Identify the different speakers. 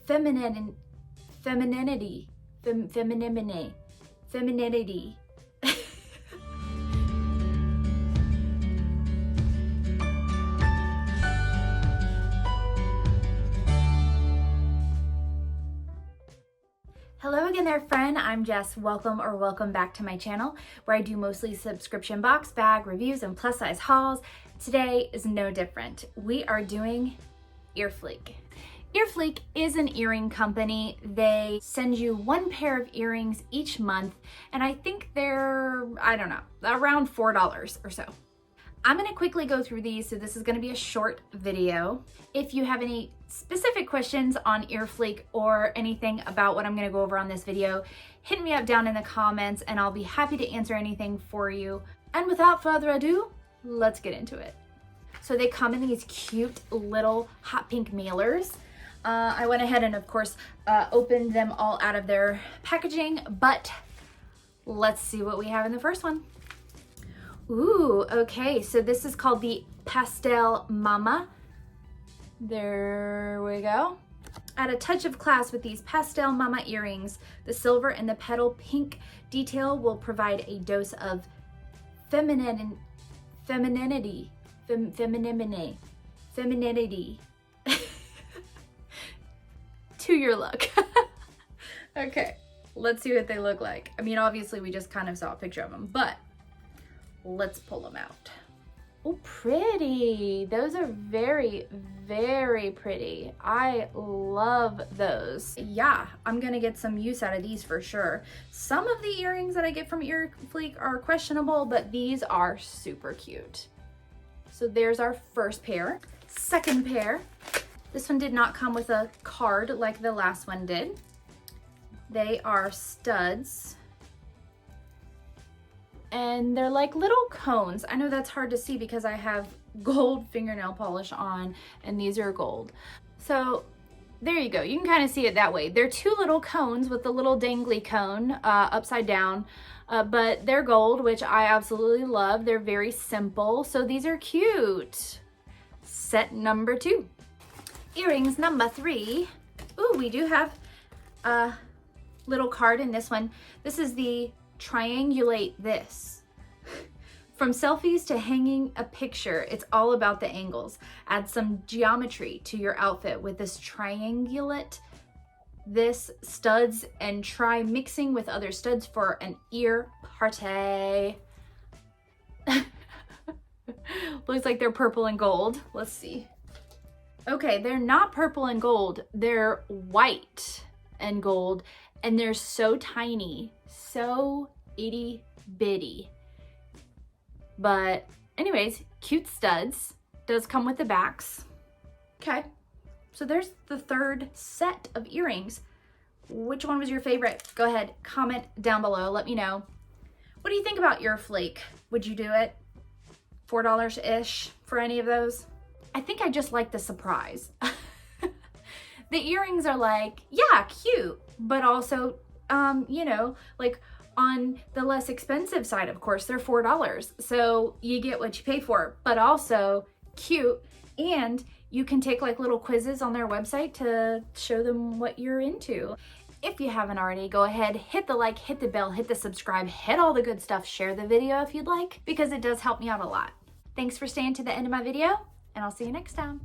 Speaker 1: feminine, femininity, femininity. Hello again there, friend. I'm Jess. Welcome back to my channel where I do mostly subscription box, bag, reviews, and plus size hauls. Today is no different. We are doing Earfleek. Earfleek is an earring company. They send you one pair of earrings each month, and I think they're, I don't know, around $4 or so. I'm gonna quickly go through these, so this is gonna be a short video. If you have any specific questions on Earfleek or anything about what I'm gonna go over on this video, hit me up down in the comments and I'll be happy to answer anything for you. And without further ado, let's get into it. So they come in these cute little hot pink mailers. I went ahead and of course opened them all out of their packaging, but let's see what we have in the first one. Ooh, okay, so this is called the Pastel Mama. There we go. Add a touch of class with these Pastel Mama earrings. The silver and the petal pink detail will provide a dose of femininity. To your look. Okay, let's see what they look like. I mean, obviously we just kind of saw a picture of them, but let's pull them out. Oh, pretty. Those are very, very pretty. I love those. Yeah, I'm gonna get some use out of these for sure. Some of the earrings that I get from Earfleek are questionable, but these are super cute. So there's our first pair. Second pair. This one did not come with a card like the last one did. They are studs. And they're like little cones. I know that's hard to see because I have gold fingernail polish on and these are gold. So there you go. You can kind of see it that way. They're two little cones with the little dangly cone upside down, but they're gold, which I absolutely love. They're very simple. So these are cute. Set number 2. Earrings number 3. Ooh, we do have a little card in this one. This is the Triangulate This. From selfies to hanging a picture, it's all about the angles. Add some geometry to your outfit with this Triangulate This studs and try mixing with other studs for an ear party. Looks like they're purple and gold. Let's see. Okay, they're not purple and gold. They're white and gold, and they're so tiny, so itty bitty. But anyways, cute studs. Does come with the backs. Okay, so there's the third set of earrings. Which one was your favorite? Go ahead, comment down below, let me know. What do you think about Earfleek? Would you do it? $4-ish for any of those? I think I just like the surprise. The earrings are like, yeah, cute, but also, you know, like on the less expensive side, of course, they're $4. So you get what you pay for, but also cute. And you can take like little quizzes on their website to show them what you're into. If you haven't already, go ahead, hit the like, hit the bell, hit the subscribe, hit all the good stuff, share the video if you'd like, because it does help me out a lot. Thanks for staying to the end of my video, and I'll see you next time.